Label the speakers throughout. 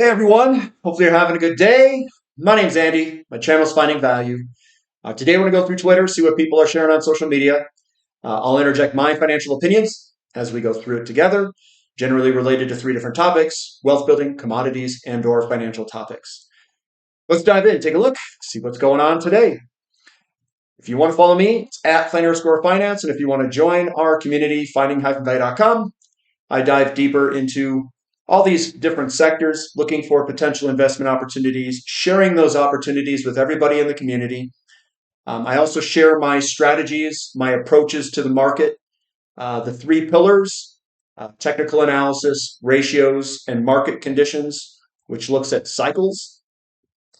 Speaker 1: Hey everyone, hopefully you're having a good day. My name's Andy. My channel's Finding Value. Today we're going to go through Twitter, see what people are sharing on social media. I'll interject my financial opinions as we go through it together, generally related to three different topics: wealth building, commodities, and/or financial topics. Let's dive in, take a look, see what's going on today. If you want to follow me, it's at Finance. And if you want to join our community, finding-value.com, I dive deeper into all these different sectors, looking for potential investment opportunities, sharing those opportunities with everybody in the community. I also share my strategies, my approaches to the market, the three pillars: technical analysis, ratios, and market conditions, which looks at cycles.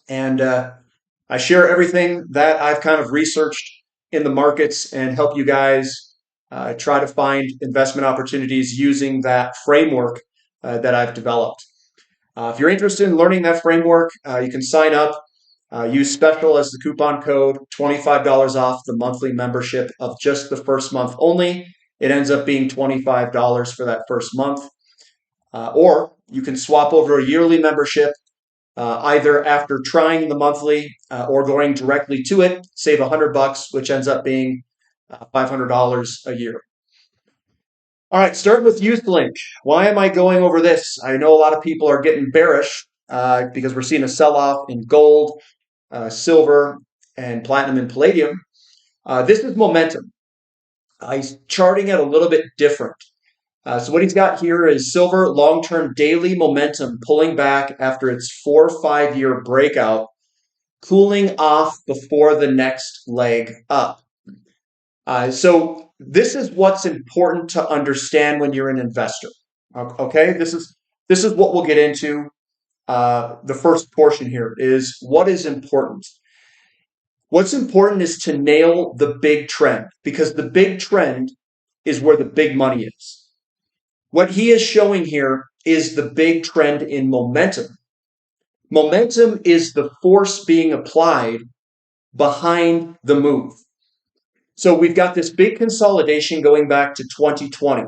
Speaker 1: And I share everything that I've kind of researched in the markets and help you guys try to find investment opportunities using that framework that I've developed. If you're interested in learning that framework, you can sign up, use special as the coupon code, $25 off the monthly membership of just the first month only. It ends up being $25 for that first month. Or you can swap over a yearly membership, either after trying the monthly or going directly to it, save $100, which ends up being $500 a year. All right, start with YouthLink. Why am I going over this? I know a lot of people are getting bearish because we're seeing a sell-off in gold, silver, and platinum and palladium. This is momentum. He's charting it a little bit different. So what he's got here is silver long-term daily momentum pulling back after its 4 or 5 year breakout, cooling off before the next leg up. So this is what's important to understand when you're an investor. Okay, this is what we'll get into. The first portion here is what is important. What's important is to nail the big trend, because the big trend is where the big money is. What he is showing here is the big trend in momentum. Momentum is the force being applied behind the move. So we've got this big consolidation going back to 2020.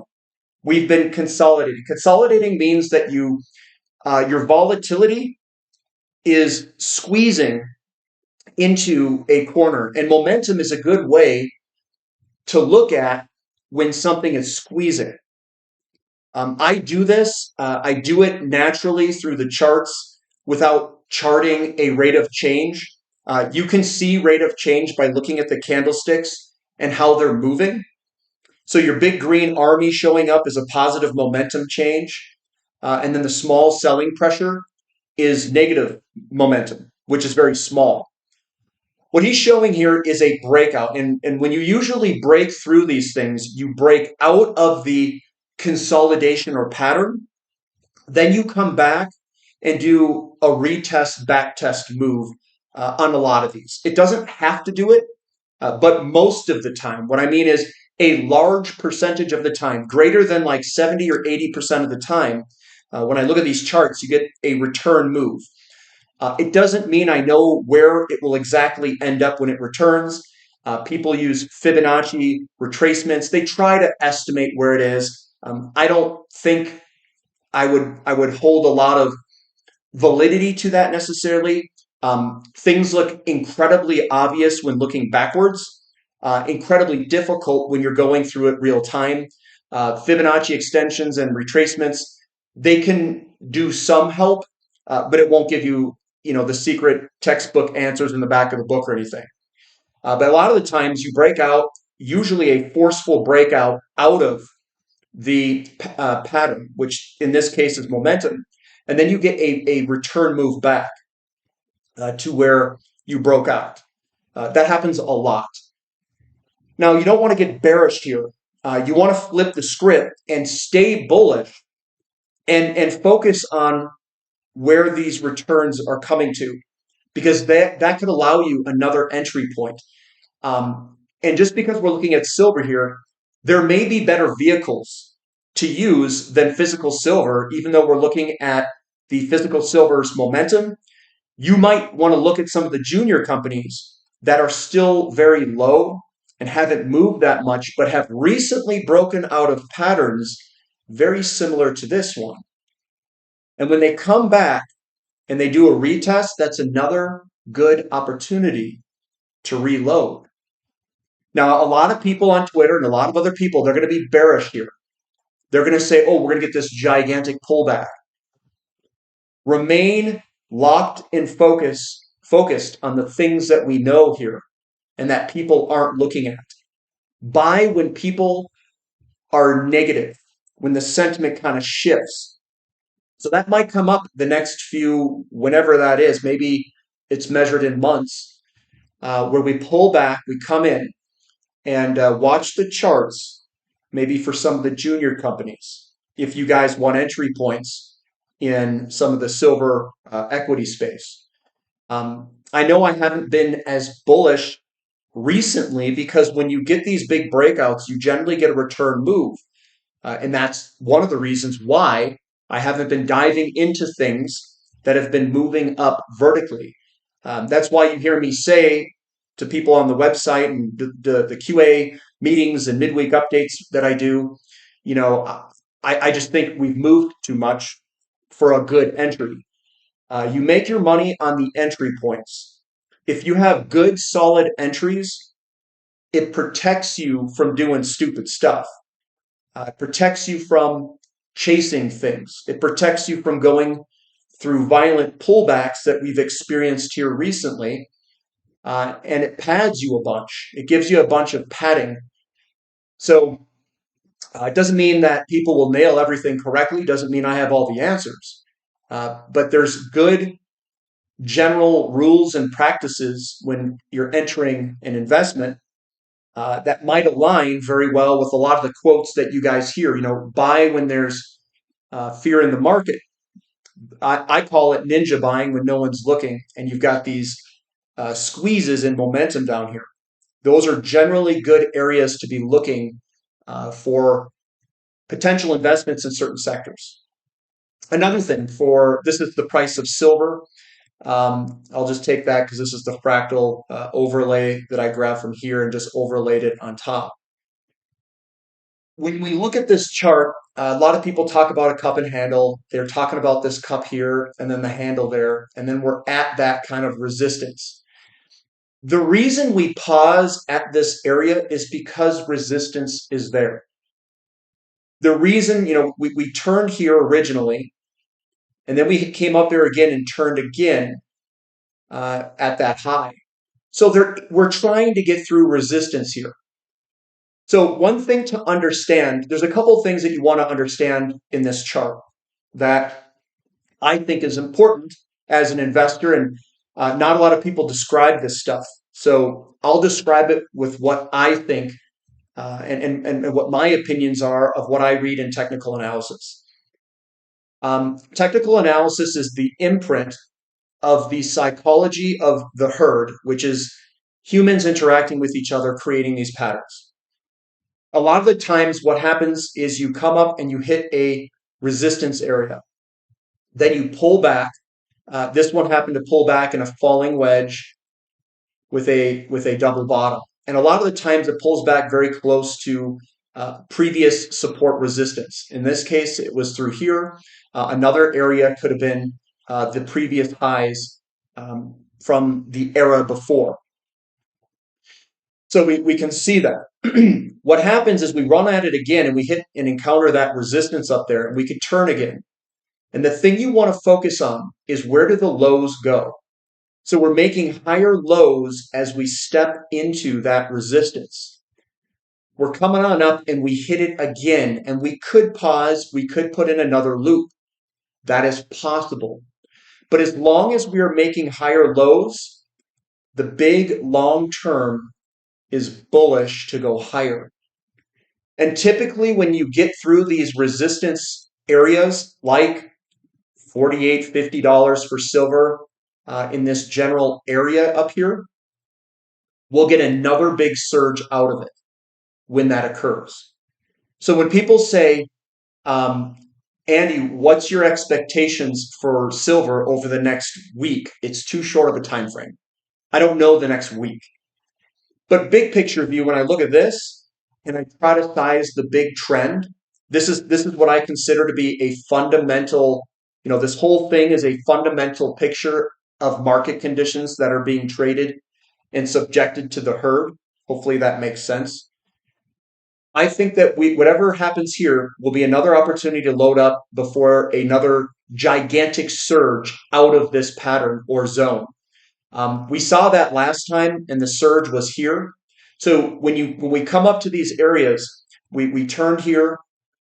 Speaker 1: We've been consolidating. Consolidating means that your volatility is squeezing into a corner, and momentum is a good way to look at when something is squeezing. I do this. I do it naturally through the charts without charting a rate of change. You can see rate of change by looking at the candlesticks and how they're moving. So your big green army showing up is a positive momentum change. And then the small selling pressure is negative momentum, which is very small. What he's showing here is a breakout. And when you usually break through these things, you break out of the consolidation or pattern. Then you come back and do a retest, backtest move on a lot of these. It doesn't have to do it, but most of the time. What I mean is a large percentage of the time, greater than like 70 or 80% of the time, when I look at these charts, you get a return move. It doesn't mean I know where it will exactly end up when it returns. People use Fibonacci retracements. They try to estimate where it is. I don't think I would hold a lot of validity to that necessarily. Things look incredibly obvious when looking backwards, incredibly difficult when you're going through it real time. Fibonacci extensions and retracements, they can do some help, but it won't give you, the secret textbook answers in the back of the book or anything. But a lot of the times you break out, usually a forceful breakout out of the pattern, which in this case is momentum, and then you get a return move back to where you broke out. That happens a lot. Now, you don't want to get bearish here. You want to flip the script and stay bullish and focus on where these returns are coming to, because that could allow you another entry point. And just because we're looking at silver here, there may be better vehicles to use than physical silver, even though we're looking at the physical silver's momentum. You might want to look at some of the junior companies that are still very low and haven't moved that much, but have recently broken out of patterns very similar to this one. And when they come back, and they do a retest, that's another good opportunity to reload. Now, a lot of people on Twitter and a lot of other people, they're going to be bearish here. They're going to say, oh, we're going to get this gigantic pullback. Remain locked and focused on the things that we know here and that people aren't looking at. Buy when people are negative, when the sentiment kind of shifts. So that might come up the next few, whenever that is. Maybe it's measured in months, where we pull back, we come in and watch the charts, maybe for some of the junior companies, if you guys want entry points in some of the silver equity space. I know I haven't been as bullish recently because when you get these big breakouts, you generally get a return move. And that's one of the reasons why I haven't been diving into things that have been moving up vertically. That's why you hear me say to people on the website and the QA meetings and midweek updates that I do, you know, I just think we've moved too much for a good entry. You make your money on the entry points. If you have good, solid entries, it protects you from doing stupid stuff. It protects you from chasing things. It protects you from going through violent pullbacks that we've experienced here recently. And it pads you a bunch. It gives you a bunch of padding. So it doesn't mean that people will nail everything correctly. It doesn't mean I have all the answers. But there's good general rules and practices when you're entering an investment that might align very well with a lot of the quotes that you guys hear. You know, buy when there's fear in the market. I call it ninja buying when no one's looking, and you've got these squeezes in momentum down here. Those are generally good areas to be looking for potential investments in certain sectors. Another thing for this is the price of silver. I'll just take that because this is the fractal overlay that I grabbed from here and just overlaid it on top. When we look at this chart, a lot of people talk about a cup and handle. They're talking about this cup here and then the handle there, and then we're at that kind of resistance. The reason we pause at this area is because resistance is there. The reason, we turned here originally, and then we came up there again and turned again at that high. So we're trying to get through resistance here. So one thing to understand, there's a couple of things that you want to understand in this chart that I think is important as an investor, and not a lot of people describe this stuff. So I'll describe it with what I think and what my opinions are of what I read in technical analysis. Technical analysis is the imprint of the psychology of the herd, which is humans interacting with each other, creating these patterns. A lot of the times what happens is you come up and you hit a resistance area. Then you pull back. This one happened to pull back in a falling wedge with a double bottom. And a lot of the times it pulls back very close to previous support resistance. In this case, it was through here. Another area could have been the previous highs from the era before. So we can see that. What happens is we run at it again and we hit and encounter that resistance up there, and we could turn again. And the thing you want to focus on is, where do the lows go? So we're making higher lows as we step into that resistance. We're coming on up and we hit it again, and we could pause, we could put in another loop. That is possible. But as long as we are making higher lows, the big long term is bullish to go higher. And typically when you get through these resistance areas like $48, $50 for silver in this general area up here, we'll get another big surge out of it when that occurs. So when people say, Andy, what's your expectations for silver over the next week? It's too short of a time frame. I don't know the next week. But big picture view, when I look at this and I try to size the big trend, this is what I consider to be a fundamental This whole thing is a fundamental picture of market conditions that are being traded and subjected to the herd. Hopefully that makes sense. I think that whatever happens here will be another opportunity to load up before another gigantic surge out of this pattern or zone. We saw that last time, and the surge was here. So when we come up to these areas, we turned here,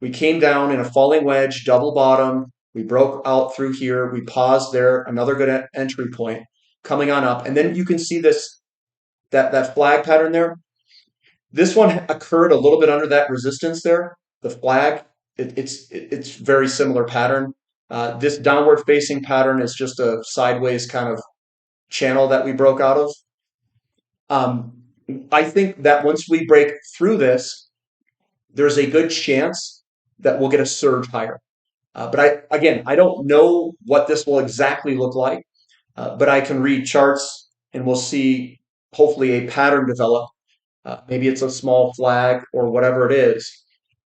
Speaker 1: we came down in a falling wedge, double bottom. We broke out through here. We paused there, another good entry point, coming on up, and then you can see that flag pattern there. This one occurred a little bit under that resistance there. The flag, it's very similar pattern. This downward facing pattern is just a sideways kind of channel that we broke out of. I think that once we break through this, there's a good chance that we'll get a surge higher. But I don't know what this will exactly look like, but I can read charts and we'll see hopefully a pattern develop. Maybe it's a small flag or whatever it is.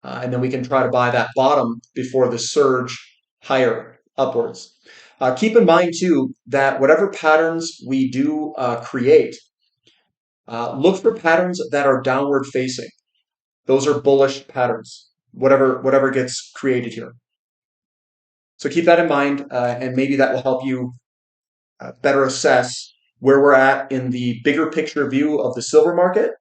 Speaker 1: And then we can try to buy that bottom before the surge higher upwards. Keep in mind too that whatever patterns we do create, look for patterns that are downward facing. Those are bullish patterns, whatever gets created here. So keep that in mind, and maybe that will help you better assess where we're at in the bigger picture view of the silver market,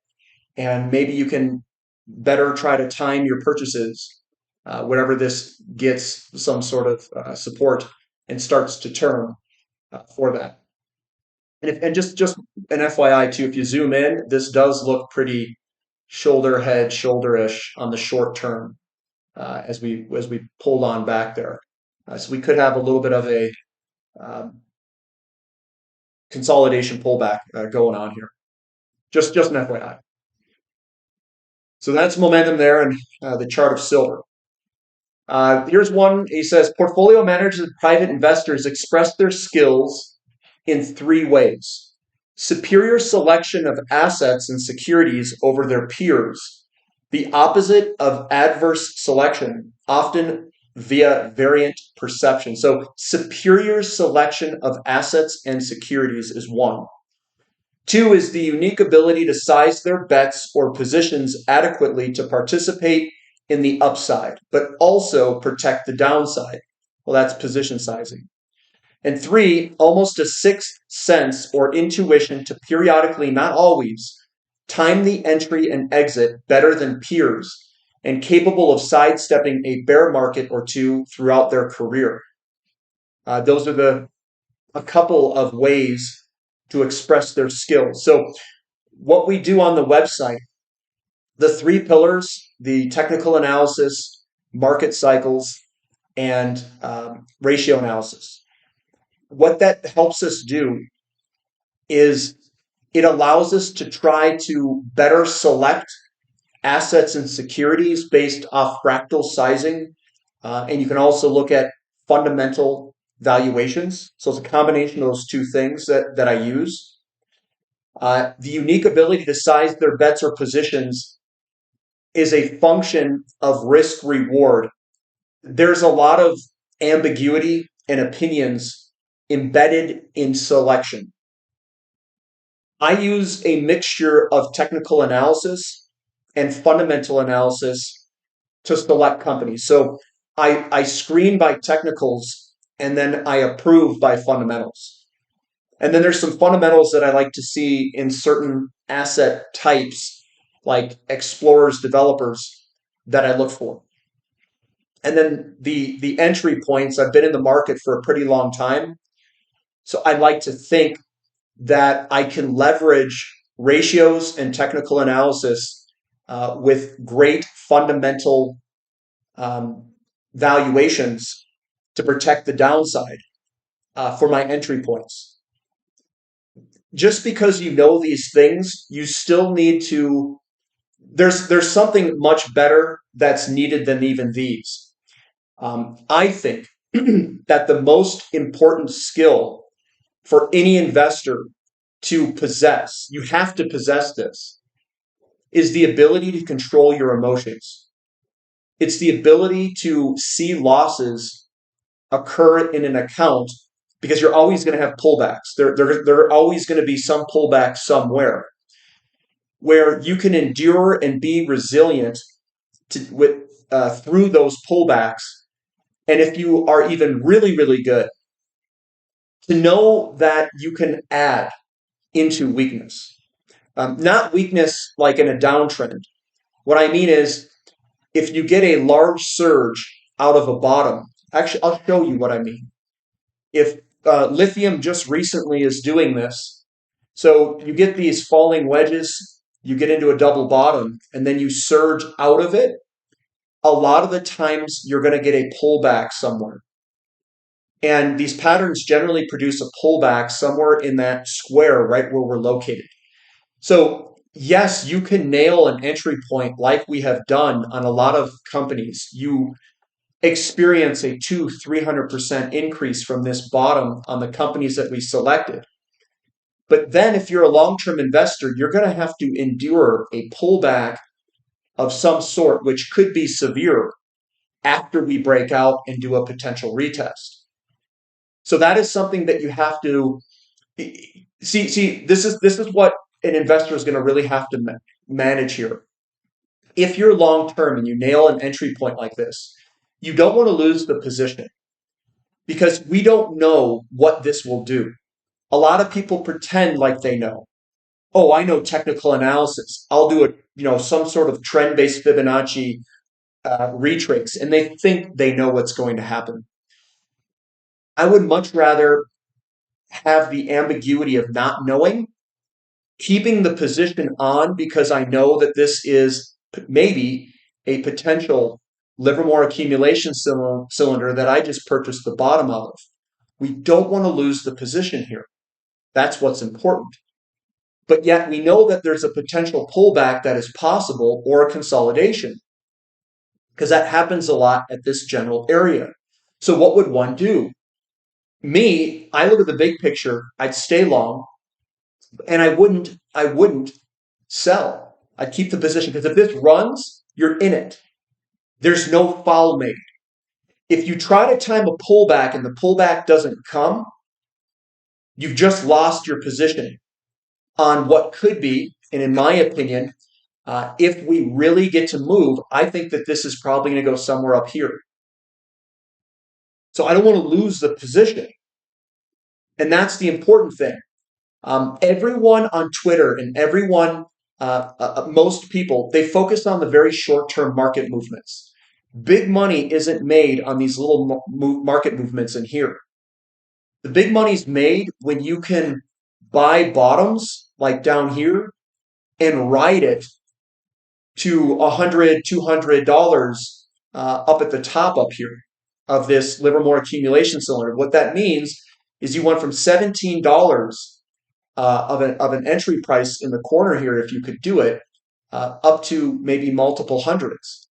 Speaker 1: and maybe you can better try to time your purchases whenever this gets some sort of support and starts to turn for that. And just an FYI too, if you zoom in, this does look pretty shoulder head, shoulder-ish on the short term as we pulled on back there. So we could have a little bit of a consolidation pullback going on here. Just an FYI. So that's momentum there and the chart of silver. Here's one. He says, portfolio managers and private investors express their skills in three ways. Superior selection of assets and securities over their peers. The opposite of adverse selection, often via variant perception. So superior selection of assets and securities is one. Two is the unique ability to size their bets or positions adequately to participate in the upside, but also protect the downside. Well, that's position sizing. And three, almost a sixth sense or intuition to periodically, not always, time the entry and exit better than peers and capable of sidestepping a bear market or two throughout their career. Those are a couple of ways to express their skills. So what we do on the website, the three pillars, the technical analysis, market cycles, and ratio analysis. What that helps us do is it allows us to try to better select assets and securities based off fractal sizing. And you can also look at fundamental valuations. So it's a combination of those two things that I use. The unique ability to size their bets or positions is a function of risk reward. There's a lot of ambiguity and opinions embedded in selection. I use a mixture of technical analysis and fundamental analysis to select companies. So I screen by technicals and then I approve by fundamentals. And then there's some fundamentals that I like to see in certain asset types, like explorers, developers, that I look for. And then the entry points, I've been in the market for a pretty long time. So I like to think that I can leverage ratios and technical analysis with great fundamental valuations to protect the downside for my entry points. Just because you know these things, you still need to. There's something much better that's needed than even these. I think that the most important skill for any investor to possess, you have to possess this, is the ability to control your emotions. It's the ability to see losses occur in an account because you're always going to have pullbacks. There are always going to be some pullback somewhere where you can endure and be resilient through those pullbacks. And if you are even really, really good, to know that you can add into weakness. Not weakness like in a downtrend. What I mean is, if you get a large surge out of a bottom, actually, I'll show you what I mean. If lithium just recently is doing this, so you get these falling wedges, you get into a double bottom, and then you surge out of it. A lot of the times you're going to get a pullback somewhere. And these patterns generally produce a pullback somewhere in that square right where we're located. So yes, you can nail an entry point like we have done on a lot of companies. You experience a 200-300% increase from this bottom on the companies that we selected. But then if you're a long-term investor, you're going to have to endure a pullback of some sort, which could be severe after we break out and do a potential retest. So that is something that you have to see. This is what an investor is going to really have to manage here. If you're long-term and you nail an entry point like this, you don't want to lose the position because we don't know what this will do. A lot of people pretend like they know. Oh, I know technical analysis. I'll do some sort of trend-based Fibonacci retrace, and they think they know what's going to happen. I would much rather have the ambiguity of not knowing, keeping the position on because I know that this is maybe a potential Livermore accumulation cylinder that I just purchased the bottom of. We don't want to lose the position here. That's what's important. But yet we know that there's a potential pullback that is possible or a consolidation because that happens a lot at this general area. So what would one do? Me, I look at the big picture. I'd stay long, and I wouldn't sell. I'd keep the position because if this runs, you're in it. There's no foul made. If you try to time a pullback and the pullback doesn't come, you've just lost your position on what could be, and in my opinion, if we really get to move, I think that this is probably going to go somewhere up here. So I don't want to lose the position. And that's the important thing. Everyone on Twitter and most people, they focus on the very short-term market movements. Big money isn't made on these little market movements in here. The big money's made when you can buy bottoms like down here and ride it to $100, $200 up at the top up here of this Livermore accumulation cylinder. What that means is you went from $17 of an entry price in the corner here, if you could do it, up to maybe multiple hundreds.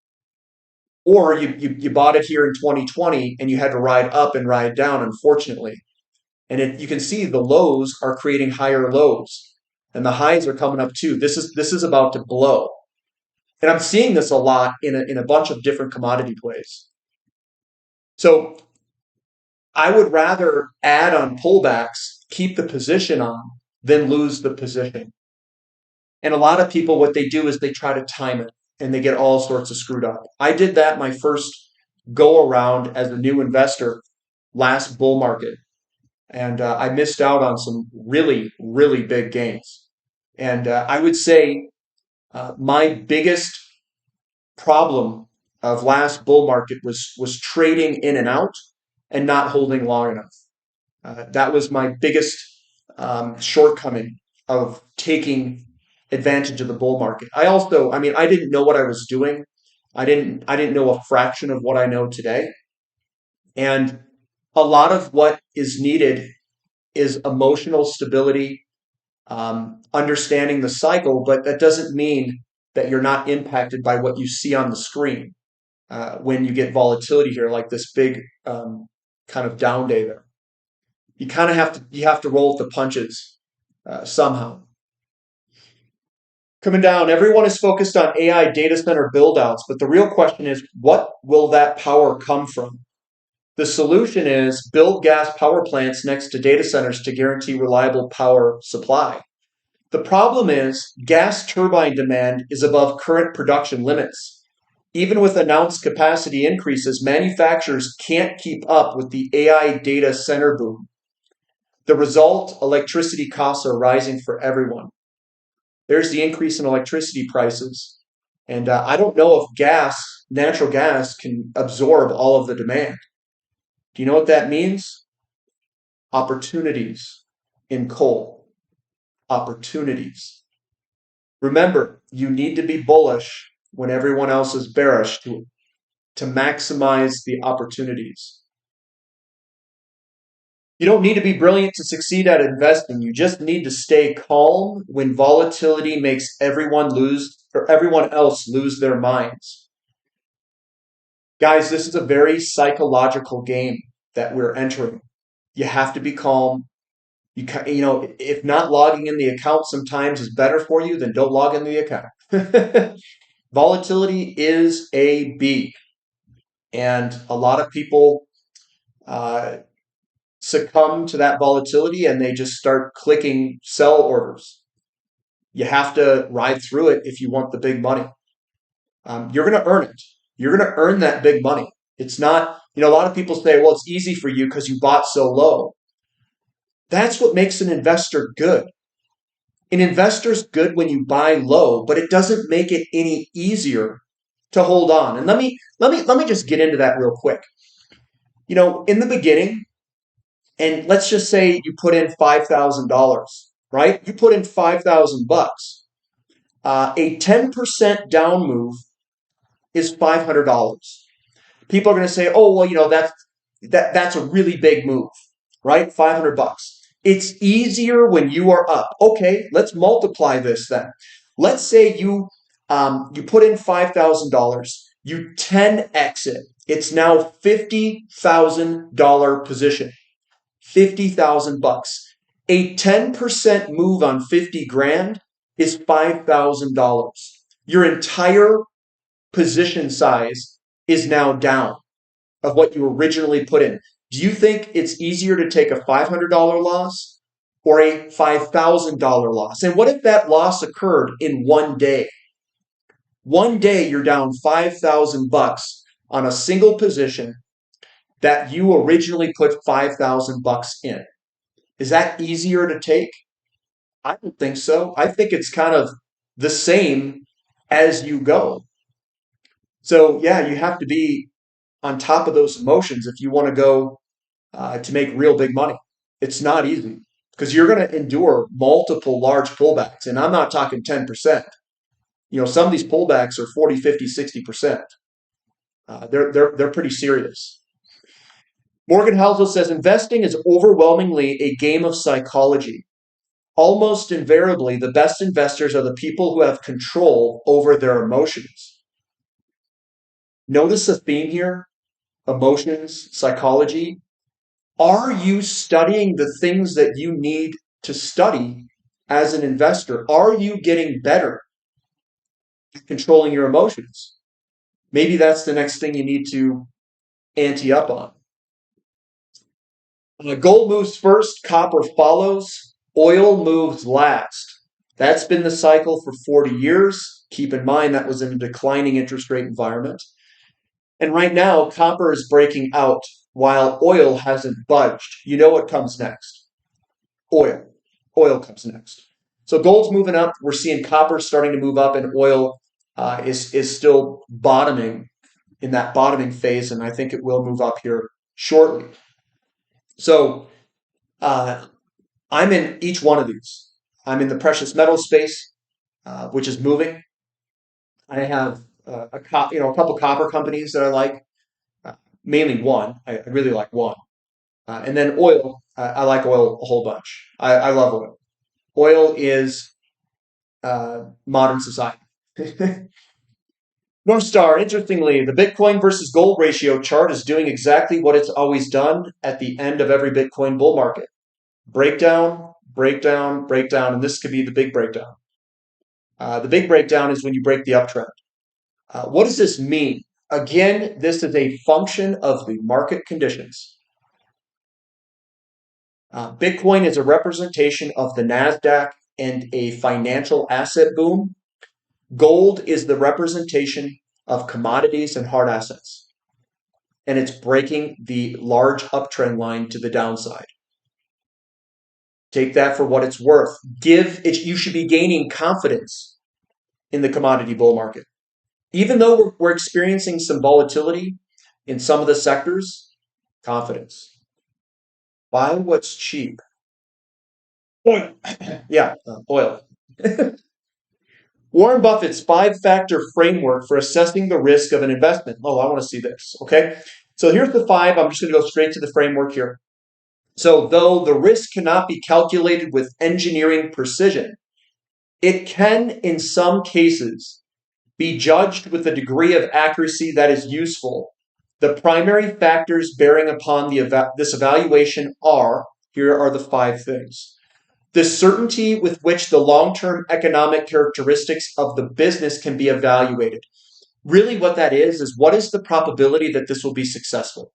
Speaker 1: Or you bought it here in 2020 and you had to ride up and ride down, unfortunately. And you can see the lows are creating higher lows, and the highs are coming up too. This is about to blow, and I'm seeing this a lot in a bunch of different commodity plays. So I would rather add on pullbacks, keep the position on, than lose the position. And a lot of people, what they do is they try to time it, and they get all sorts of screwed up. I did that my first go around as a new investor last bull market. And I missed out on some really, really big gains. And I would say my biggest problem of last bull market was trading in and out and not holding long enough. That was my biggest shortcoming of taking advantage of the bull market. I didn't know what I was doing. I didn't know a fraction of what I know today. And a lot of what is needed is emotional stability, understanding the cycle, but that doesn't mean that you're not impacted by what you see on the screen when you get volatility here, like this big kind of down day there. You kind of have to roll with the punches somehow. Coming down, everyone is focused on AI data center build-outs, but the real question is, what will that power come from? The solution is build gas power plants next to data centers to guarantee reliable power supply. The problem is gas turbine demand is above current production limits. Even with announced capacity increases, manufacturers can't keep up with the AI data center boom. The result, electricity costs are rising for everyone. There's the increase in electricity prices. And I don't know if natural gas, can absorb all of the demand. Do you know what that means? Opportunities in coal. Opportunities. Remember, you need to be bullish when everyone else is bearish to maximize the opportunities. You don't need to be brilliant to succeed at investing. You just need to stay calm when volatility makes everyone else lose their minds. Guys, this is a very psychological game that we're entering. You have to be calm. If not logging in the account sometimes is better for you, then don't log in the account. Volatility is a beast, and a lot of people succumb to that volatility and they just start clicking sell orders. You have to ride through it if you want the big money. You're going to earn it. You're going to earn that big money. It's not, a lot of people say, well, it's easy for you because you bought so low. That's what makes an investor good. An investor's good when you buy low, but it doesn't make it any easier to hold on. And let me just get into that real quick. In the beginning, and let's just say you put in $5,000, right? You put in $5,000. A 10% down move is $500. People are going to say, "Oh, well, that's a really big move, right? $500. It's easier when you are up." Okay, let's multiply this then. Let's say you put in $5,000, you 10x it. It's now $50,000 position. $50,000. A 10% move on 50 grand is $5,000. Your entire position size is now down of what you originally put in. Do you think it's easier to take a $500 loss or a $5,000 loss? And what if that loss occurred in one day? One day you're down $5,000 on a single position that you originally put $5,000 in. Is that easier to take? I don't think so. I think it's kind of the same as you go. So yeah, you have to be on top of those emotions if you want to go to make real big money. It's not easy because you're going to endure multiple large pullbacks. And I'm not talking 10%. Some of these pullbacks are 40, 50, 60%. They're pretty serious. Morgan Housel says, investing is overwhelmingly a game of psychology. Almost invariably, the best investors are the people who have control over their emotions. Notice a theme here: emotions, psychology. Are you studying the things that you need to study as an investor? Are you getting better at controlling your emotions? Maybe that's the next thing you need to ante up on. Gold moves first, copper follows, oil moves last. That's been the cycle for 40 years. Keep in mind that was in a declining interest rate environment. And right now, copper is breaking out while oil hasn't budged. You know what comes next? Oil. Oil comes next. So gold's moving up. We're seeing copper starting to move up, and oil is still bottoming in that bottoming phase, and I think it will move up here shortly. So I'm in each one of these. I'm in the precious metal space, which is moving. I have a couple copper companies that I like, mainly one. I really like one. And then oil, I like oil a whole bunch. I love oil. Oil is modern society. North Star, interestingly, the Bitcoin versus gold ratio chart is doing exactly what it's always done at the end of every Bitcoin bull market. Breakdown, breakdown, breakdown, and this could be the big breakdown. The big breakdown is when you break the uptrend. What does this mean? Again, this is a function of the market conditions. Bitcoin is a representation of the NASDAQ and a financial asset boom. Gold is the representation of commodities and hard assets. And it's breaking the large uptrend line to the downside. Take that for what it's worth. You should be gaining confidence in the commodity bull market. Even though we're experiencing some volatility in some of the sectors, confidence. Buy what's cheap. Oil. Yeah, oil. Warren Buffett's 5-factor framework for assessing the risk of an investment. Oh, I want to see this. Okay. So here's the 5. I'm just going to go straight to the framework here. So though the risk cannot be calculated with engineering precision, it can, in some cases, be judged with a degree of accuracy that is useful. The primary factors bearing upon this evaluation are, here are the 5 things. The certainty with which the long-term economic characteristics of the business can be evaluated. Really what that is what is the probability that this will be successful?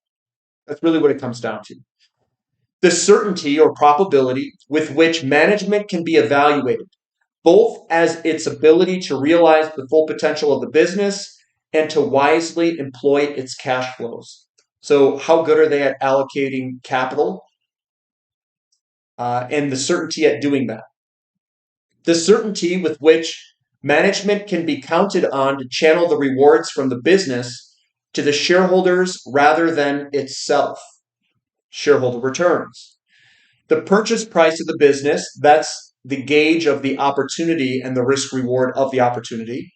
Speaker 1: That's really what it comes down to. The certainty or probability with which management can be evaluated, both as its ability to realize the full potential of the business and to wisely employ its cash flows. So how good are they at allocating capital? And the certainty at doing that. The certainty with which management can be counted on to channel the rewards from the business to the shareholders rather than itself. Shareholder returns. The purchase price of the business, that's the gauge of the opportunity and the risk reward of the opportunity.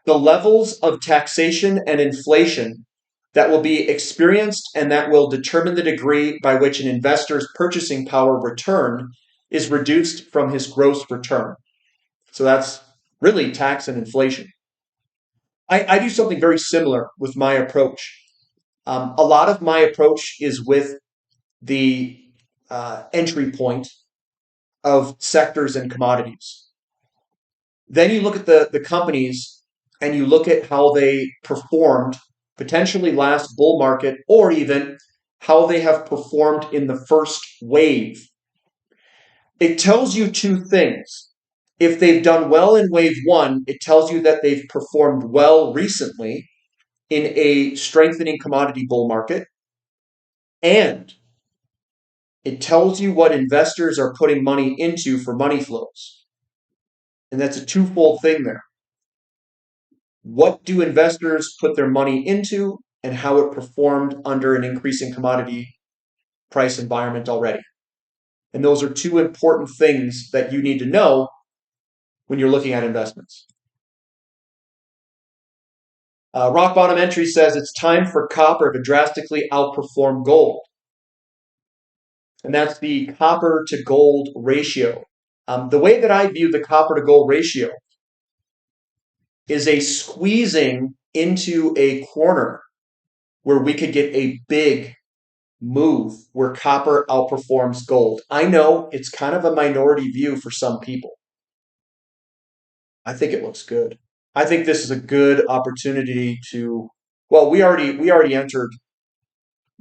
Speaker 1: The levels of taxation and inflation that will be experienced and that will determine the degree by which an investor's purchasing power return is reduced from his gross return. So that's really tax and inflation. I do something very similar with my approach. A lot of my approach is with the entry point of sectors and commodities. Then you look at the companies and you look at how they performed potentially last bull market, or even how they have performed in the first wave. It tells you 2 things. If they've done well in wave 1, it tells you that they've performed well recently in a strengthening commodity bull market. And it tells you what investors are putting money into for money flows. And that's a twofold thing there. What do investors put their money into and how it performed under an increasing commodity price environment already? And those are 2 important things that you need to know when you're looking at investments. Rock Bottom Entry says it's time for copper to drastically outperform gold. And that's the copper to gold ratio. The way that I view the copper to gold ratio is a squeezing into a corner where we could get a big move where copper outperforms gold. I know it's kind of a minority view for some people. I think it looks good. I think this is a good opportunity to, well, we already entered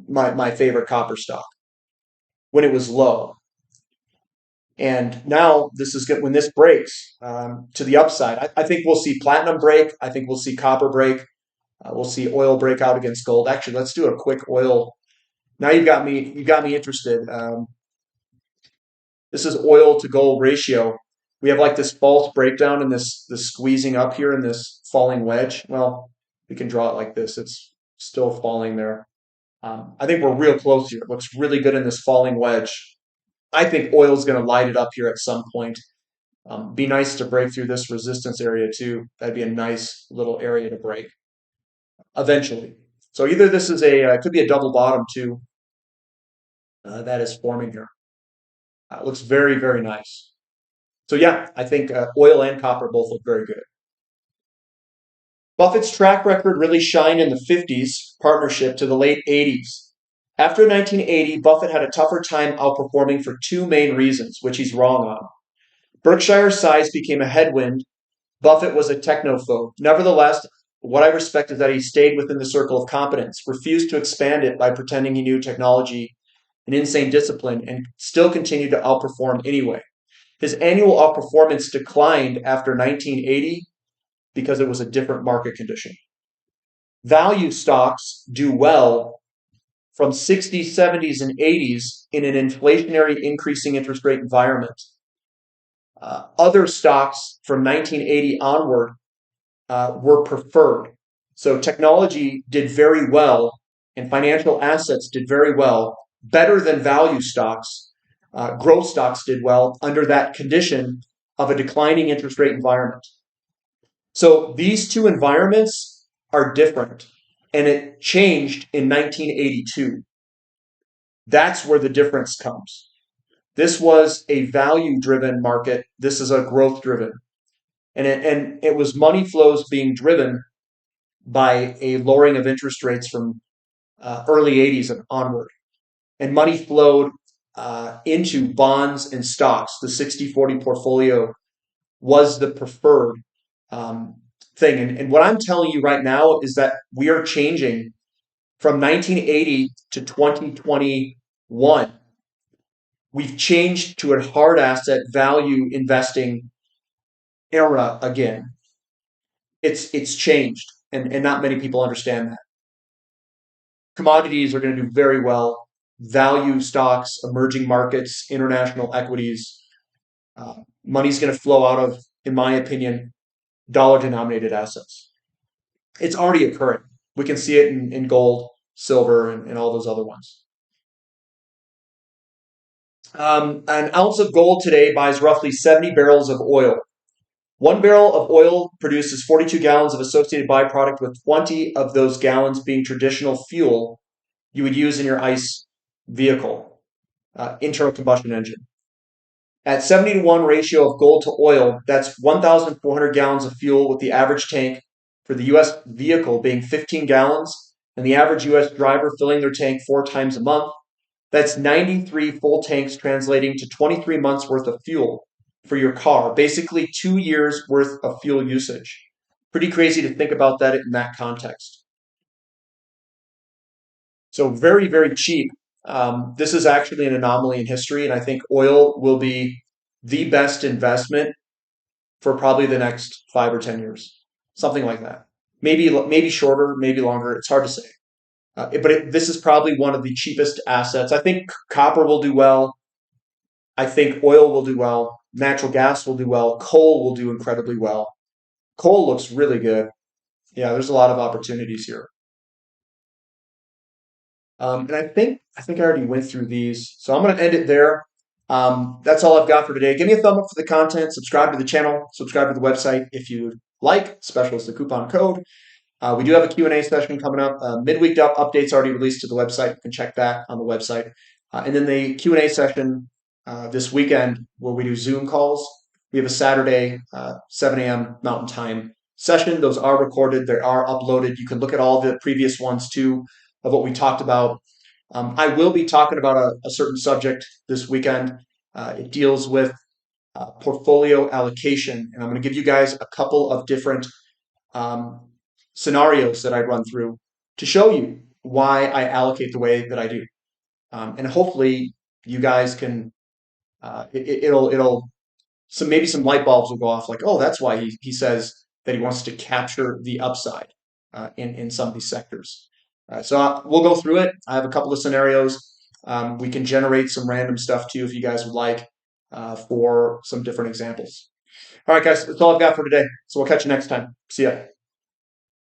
Speaker 1: my favorite copper stock when it was low. And now this is good when this breaks to the upside. I think we'll see platinum break. I think we'll see copper break. We'll see oil break out against gold. Actually, let's do a quick oil. Now you got me interested. This is oil to gold ratio. We have like this false breakdown and this squeezing up here in this falling wedge. Well, we can draw it like this. It's still falling there. I think we're real close here. It looks really good in this falling wedge. I think oil is going to light it up here at some point. Be nice to break through this resistance area too. That'd be a nice little area to break eventually. So either this is it could be a double bottom too. That is forming here. It looks very, very nice. So yeah, I think oil and copper both look very good. Buffett's track record really shined in the 50s partnership to the late 80s. After 1980, Buffett had a tougher time outperforming for 2 main reasons, which he's wrong on. Berkshire's size became a headwind. Buffett was a technophobe. Nevertheless, what I respect is that he stayed within the circle of competence, refused to expand it by pretending he knew technology and insane discipline, and still continued to outperform anyway. His annual outperformance declined after 1980 because it was a different market condition. Value stocks do well from 60s, 70s, and 80s in an inflationary increasing interest rate environment. Other stocks from 1980 onward were preferred. So technology did very well and financial assets did very well, better than value stocks. Growth stocks did well under that condition of a declining interest rate environment. So these two environments are different, and it changed in 1982. That's where the difference comes. This was a value-driven market. This is a growth-driven. And it was money flows being driven by a lowering of interest rates from early 80s and onward. And money flowed into bonds and stocks. The 60-40 portfolio was the preferred thing. And what I'm telling you right now is that we are changing from 1980 to 2021. We've changed to a hard asset value investing era again. It's changed, and not many people understand that. Commodities are going to do very well. Value stocks, emerging markets, international equities. Money's going to flow out of, in my opinion, dollar-denominated assets. It's already occurring. We can see it in gold, silver, and all those other ones. An ounce of gold today buys roughly 70 barrels of oil. 1 barrel of oil produces 42 gallons of associated byproduct, with 20 of those gallons being traditional fuel you would use in your ICE vehicle, internal combustion engine. At 70-to-1 ratio of gold to oil, that's 1,400 gallons of fuel, with the average tank for the U.S. vehicle being 15 gallons, and the average U.S. driver filling their tank 4 times a month. That's 93 full tanks, translating to 23 months worth of fuel for your car, basically 2 years worth of fuel usage. Pretty crazy to think about that in that context. So very, very cheap. This is actually an anomaly in history, and I think oil will be the best investment for probably the next 5 or 10 years, something like that. Maybe shorter, maybe longer. It's hard to say. This is probably one of the cheapest assets. I think copper will do well. I think oil will do well. Natural gas will do well. Coal will do incredibly well. Coal looks really good. Yeah, there's a lot of opportunities here. And I think I already went through these, so I'm going to end it there. That's all I've got for today. Give me a thumb up for the content. Subscribe to the channel. Subscribe to the website if you like. Special is the coupon code. We do have a Q&A session coming up. Midweek updates already released to the website. You can check that on the website. And then the Q&A session this weekend, where we do Zoom calls. We have a Saturday, 7 a.m. Mountain Time session. Those are recorded. They are uploaded. You can look at all the previous ones too, of what we talked about. I will be talking about a certain subject this weekend. It deals with portfolio allocation. And I'm going to give you guys a couple of different scenarios that I run through to show you why I allocate the way that I do. And hopefully you guys can, maybe some light bulbs will go off, like, oh, that's why he says that he wants to capture the upside in some of these sectors. So we'll go through it. I have a couple of scenarios. We can generate some random stuff too, if you guys would like, for some different examples. All right, guys, that's all I've got for today. So we'll catch you next time. See ya.